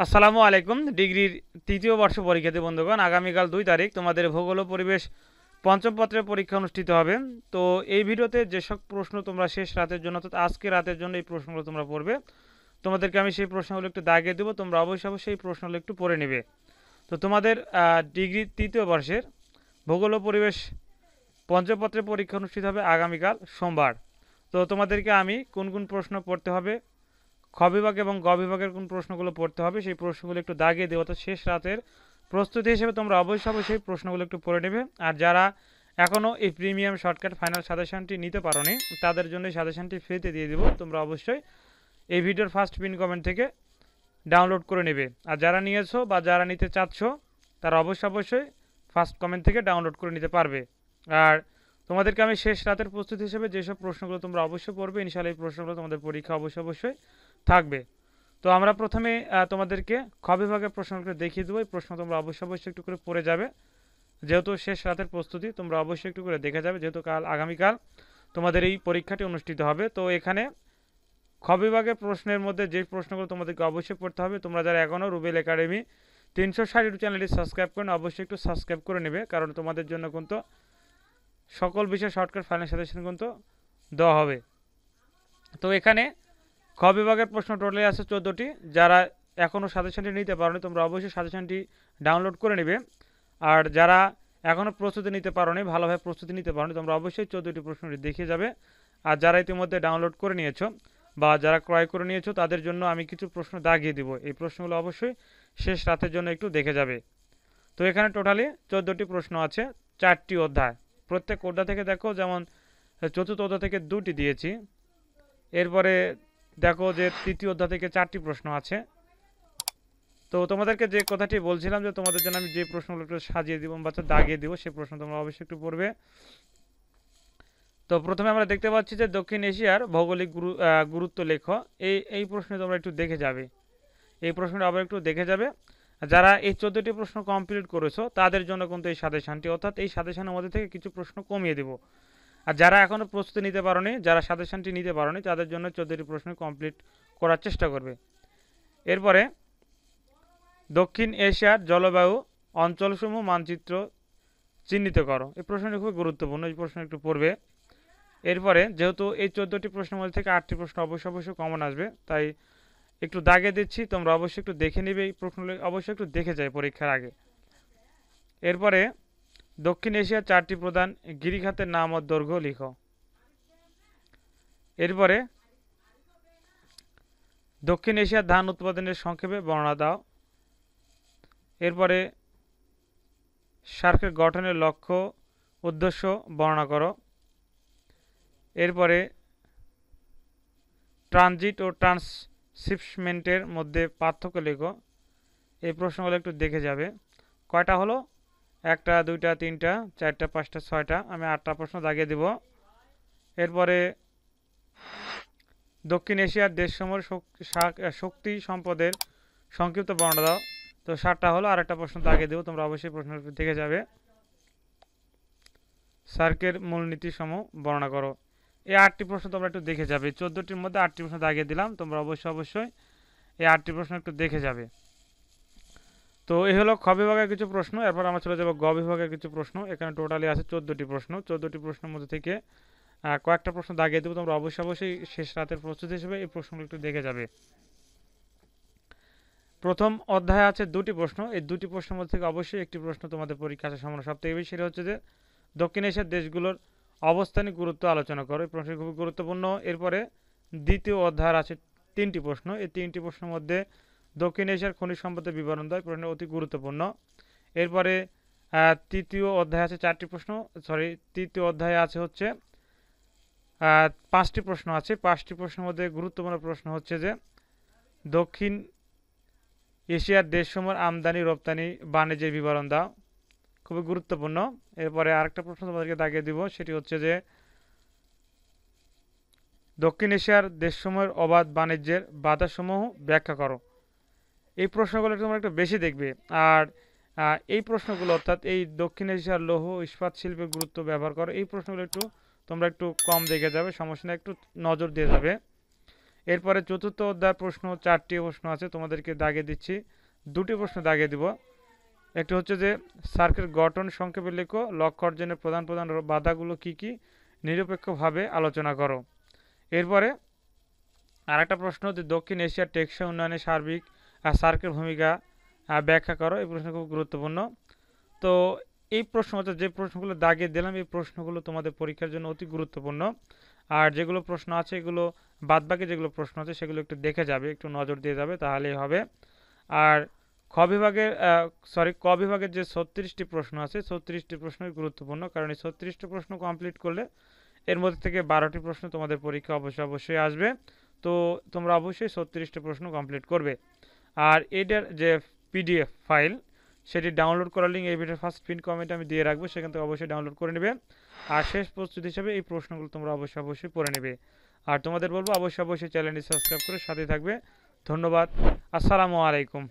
আসসালামু আলাইকুম। ডিগ্রির তৃতীয় বর্ষ পরীক্ষার্থী বন্ধুগণ, আগামীকাল 2 তারিখ তোমাদের ভূগোল ও পরিবেশ পঞ্চম পত্রের পরীক্ষা অনুষ্ঠিত হবে। তো এই ভিডিওতে যেসব প্রশ্ন তোমরা শেষ রাতের জন্য, অর্থাৎ আজকে রাতের জন্য এই প্রশ্নগুলো তোমরা পড়বে, তোমাদেরকে আমি সেই প্রশ্নগুলো একটু দাগিয়ে দেবো। তোমরা অবশ্যই এই প্রশ্নগুলো একটু পড়ে নেবে। তো তোমাদের ডিগ্রির তৃতীয় বর্ষের ভূগোল ও পরিবেশ পঞ্চম পত্রের পরীক্ষা অনুষ্ঠিত হবে আগামীকাল সোমবার। তো তোমাদেরকে আমি কোন কোন প্রশ্ন পড়তে হবে, খ বিভাগ এবং গ বিভাগের কোন প্রশ্নগুলো পড়তে হবে সেই প্রশ্নগুলো একটু দাগিয়ে দেওয়া। তো শেষ রাতের প্রস্তুতি হিসেবে তোমরা অবশ্যই প্রশ্নগুলো একটু পড়ে নেবে। আর যারা এখনও এই প্রিমিয়াম শর্টকাট ফাইনাল সাজেশনটি নিতে পারোনি, তাদের জন্য এই সাজেশনটি ফ্রিতে দিয়ে দিব। তোমরা অবশ্যই এই ভিডিওর ফার্স্ট পিন কমেন্ট থেকে ডাউনলোড করে নেবে। আর যারা নিয়েছো বা যারা নিতে চাচ্ছ, তারা অবশ্যই ফার্স্ট কমেন্ট থেকে ডাউনলোড করে নিতে পারবে। আর তোমাদেরকে আমি শেষ রাতের প্রস্তুতি হিসেবে যেসব প্রশ্নগুলো তোমরা অবশ্যই পড়বে, ইনশাআল্লাহ এই প্রশ্নগুলো তোমাদের পরীক্ষা অবশ্যই থাকবে। তো আমরা প্রথমে তোমাদেরকে খ বিভাগের প্রশ্নগুলো দেখিয়ে দেবো। এই প্রশ্ন তোমরা অবশ্যই একটু করে পড়ে যাবে, যেহেতু শেষ রাতের প্রস্তুতি। তোমরা অবশ্যই একটু করে দেখে যাবে, যেহেতু আগামীকাল তোমাদের এই পরীক্ষাটি অনুষ্ঠিত হবে। তো এখানে খ বিভাগের প্রশ্নের মধ্যে যে প্রশ্নগুলো তোমাদেরকে অবশ্যই পড়তে হবে, তোমরা যারা এখনও রুবেল একাডেমি 360 ইউটিউব চ্যানেলটি সাবস্ক্রাইব করেন, অবশ্যই একটু সাবস্ক্রাইব করে নেবে, কারণ তোমাদের জন্য কিন্তু সকল বিষয় শর্টকাট ফাইনাল সাজেশন কিন্তু দেওয়া হবে। তো এখানে খ বিভাগের প্রশ্ন টোটালি আছে 14টি। যারা এখনও সাজেশনটি নিতে পারোনি, তোমরা অবশ্যই সাজেশনটি ডাউনলোড করে নেবে। আর যারা এখনও প্রস্তুতি নিতে পারোনি, ভালোভাবে প্রস্তুতি নিতে পারোনি, তোমরা অবশ্যই 14টি প্রশ্নটি দেখে যাবে। আর যারা ইতিমধ্যে ডাউনলোড করে নিয়েছো বা যারা ক্রয় করে নিয়েছো, তাদের জন্য আমি কিছু প্রশ্ন দাগিয়ে দিব। এই প্রশ্নগুলো অবশ্যই শেষ রাতের জন্য একটু দেখে যাবে। তো এখানে টোটালি 14টি প্রশ্ন আছে, 4টি অধ্যায়। প্রত্যেক অধ্যায় থেকে দেখো, যেমন চতুর্থ অধ্যায় থেকে 2টি দিয়েছি। এরপরে দেখো যে তৃতীয় অধ্যায় থেকে 4টি প্রশ্ন আছে। তো তোমাদেরকে যে কথাটি বলছিলাম, যে তোমাদের জন্য আমি যে প্রশ্নগুলো একটু সাজিয়ে দিব বা দাগিয়ে দিব, সেই প্রশ্ন তোমরা অবশ্যই একটু পড়বে। তো প্রথমে আমরা দেখতে পাচ্ছি যে দক্ষিণ এশিয়ার ভৌগোলিক গুরুত্ব লেখো। এই প্রশ্নে তোমরা একটু দেখে যাবে, এই প্রশ্নটা আবার একটু দেখে যাবে। যারা এই 14টি প্রশ্ন কমপ্লিট করেছো, তাদের জন্য কিন্তু এই সাজেশনটি, অর্থাৎ এই সাজেশনের মধ্যে থেকে কিছু প্রশ্ন কমিয়ে দেব। আর যারা এখনও প্রস্তুতি নিতে পারোনি, যারা সাজেশনটি নিতে পারোনি, তাদের জন্য 14টি প্রশ্ন কমপ্লিট করার চেষ্টা করবে। এরপরে দক্ষিণ এশিয়ার জলবায়ু অঞ্চলসমূহ মানচিত্র চিহ্নিত করো। এই প্রশ্নটি খুব গুরুত্বপূর্ণ, এই প্রশ্ন একটু পড়বে। এরপরে যেহেতু এই 14টি প্রশ্নের মধ্যে থেকে 8টি প্রশ্ন অবশ্যই কমন আসবে, তাই একটু দাগে দিচ্ছি, তোমরা অবশ্যই একটু দেখে নিবে। এই প্রশ্নগুলো অবশ্যই একটু দেখে যায় পরীক্ষার আগে। এরপরে দক্ষিণ এশিয়ার 4টি প্রধান গিরিখাতের নাম ও দৈর্ঘ্য লিখো। এরপরে দক্ষিণ এশিয়ার ধান উৎপাদনের সংক্ষেপে বর্ণনা দাও। এরপরে সার্কের গঠনের লক্ষ্য উদ্দেশ্য বর্ণনা করো। এরপরে ট্রানজিট ও ট্রান্সশিপমেন্টের মধ্যে পার্থক্য লেখো। এই প্রশ্নগুলো একটু দেখে যাবে। কয়টা হলো? 1টা 2টা 3টা 4টা 5টা 6টা, আমি 8টা প্রশ্ন দাগিয়ে দিব। এরপরে দক্ষিণ এশিয়ার দেশসমূহের শক্তি সম্পদের সংক্ষিপ্ত বর্ণনা দাও। তো 7টা হলো, আর একটা প্রশ্ন দাগিয়ে দেবো, তোমরা অবশ্যই প্রশ্ন দেখে যাবে। সার্কের মূলনীতি সমূহ বর্ণনা করো। এই 8টি প্রশ্ন তোমরা একটু দেখে যাবে। 14টির মধ্যে 8টি প্রশ্ন দাগিয়ে দিলাম, তোমরা অবশ্যই এই 8টি প্রশ্ন একটু দেখে যাবে। তো এই হলো খ বিভাগের কিছু প্রশ্ন। এরপর আমরা চলে যাব গ বিভাগের কিছু প্রশ্ন। এখানে টোটালি আছে 14টি প্রশ্ন। 14টি প্রশ্নের মধ্যে থেকে কয়েকটা প্রশ্ন দাগিয়ে দেবো, তোমরা অবশ্যই শেষ রাতের প্রস্তুতি হিসেবে এই প্রশ্নগুলো একটু দেখে যাবে। প্রথম অধ্যায়ে আছে 2টি প্রশ্ন। এই 2টি প্রশ্নের মধ্যে থেকে অবশ্যই একটি প্রশ্ন তোমাদের পরীক্ষা আসার সম্ভাবনা সবথেকে বেশি। সেটা হচ্ছে যে দক্ষিণ এশিয়ার দেশগুলোর অবস্থানিক গুরুত্ব আলোচনা করো। এই প্রশ্নটি খুবই গুরুত্বপূর্ণ। এরপরে দ্বিতীয় অধ্যায়ের আছে 3টি প্রশ্ন। এই 3টি প্রশ্নের মধ্যে দক্ষিণ এশিয়ার খনিজ সম্পদের বিবরণ দেয়, প্রশ্নটি অতি গুরুত্বপূর্ণ। এরপরে তৃতীয় অধ্যায়ে আছে 4টি প্রশ্ন, তৃতীয় অধ্যায়ে আছে হচ্ছে 5টি প্রশ্ন আছে। 5টি প্রশ্নের মধ্যে গুরুত্বপূর্ণ প্রশ্ন হচ্ছে যে দক্ষিণ এশিয়ার দেশসমূহের আমদানি রপ্তানি বাণিজ্যের বিবরণ দাও, খুবই গুরুত্বপূর্ণ। এরপরে আরেকটা প্রশ্ন তোমাদেরকে দাগিয়ে দিব, সেটি হচ্ছে যে দক্ষিণ এশিয়ার দেশসমূহের অবাধ বাণিজ্যের বাধাসমূহ ব্যাখ্যা করো। এই প্রশ্নগুলো তোমরা একটু বেশি দেখবে। আর এই প্রশ্নগুলো, অর্থাৎ এই দক্ষিণ এশিয়ার লৌহ ইস্পাত শিল্পের গুরুত্ব ব্যবহার করো, এই প্রশ্নগুলো তোমরা একটু কম দেখে যাবে, সমস্যা না, একটু নজর দিয়ে যাবে। এরপরে চতুর্থ অধ্যায় প্রশ্ন 4টি প্রশ্ন আছে, তোমাদেরকে দাগিয়ে দিচ্ছি, 2টি প্রশ্ন দাগিয়ে দিব। একটি হচ্ছে যে সার্কের গঠন সংক্ষেপে লেখো, লক্ষ্য অর্জনের প্রধান প্রধান বাধাগুলো কি কি, নিরপেক্ষভাবে আলোচনা করো। এরপরে আরেকটা প্রশ্ন হচ্ছে দক্ষিণ এশিয়ার টেকসই উন্নয়নে সার্বিক সার্কের ভূমিকা ব্যাখ্যা করো। এই প্রশ্ন খুব গুরুত্বপূর্ণ। তো এই প্রশ্ন হচ্ছে যে প্রশ্নগুলো দাগিয়ে দিলাম, এই প্রশ্নগুলো তোমাদের পরীক্ষার জন্য অতি গুরুত্বপূর্ণ। আর যেগুলো প্রশ্ন আছে এগুলো বাদবাকি যেগুলো প্রশ্ন আছে সেগুলো একটু দেখে যাবে, একটু নজর দিয়ে যাবে, তাহলেই হবে। আর ক বিভাগের যে 36টি প্রশ্ন আছে, 36টি প্রশ্নই গুরুত্বপূর্ণ, কারণ এই 36টি প্রশ্ন কমপ্লিট করলে এর মধ্যে থেকে 12টি প্রশ্ন তোমাদের পরীক্ষা অবশ্যই আসবে। তো তোমরা অবশ্যই 36টি প্রশ্ন কমপ্লিট করবে। আর এটার যে পিডিএফ ফাইল, সেটি ডাউনলোড করার লিঙ্ক এই ভিডিওর ফার্স্ট পিন কমেন্টে আমি দিয়ে রাখবো, সেখান থেকে অবশ্যই ডাউনলোড করে নেবে। আর শেষ প্রস্তুতি হিসেবে এই প্রশ্নগুলো তোমরা অবশ্যই পড়ে নেবে। আর তোমাদের বলবো অবশ্যই চ্যানেলটি সাবস্ক্রাইব করে সাথে থাকবে। ধন্যবাদ। আসসালামু আলাইকুম।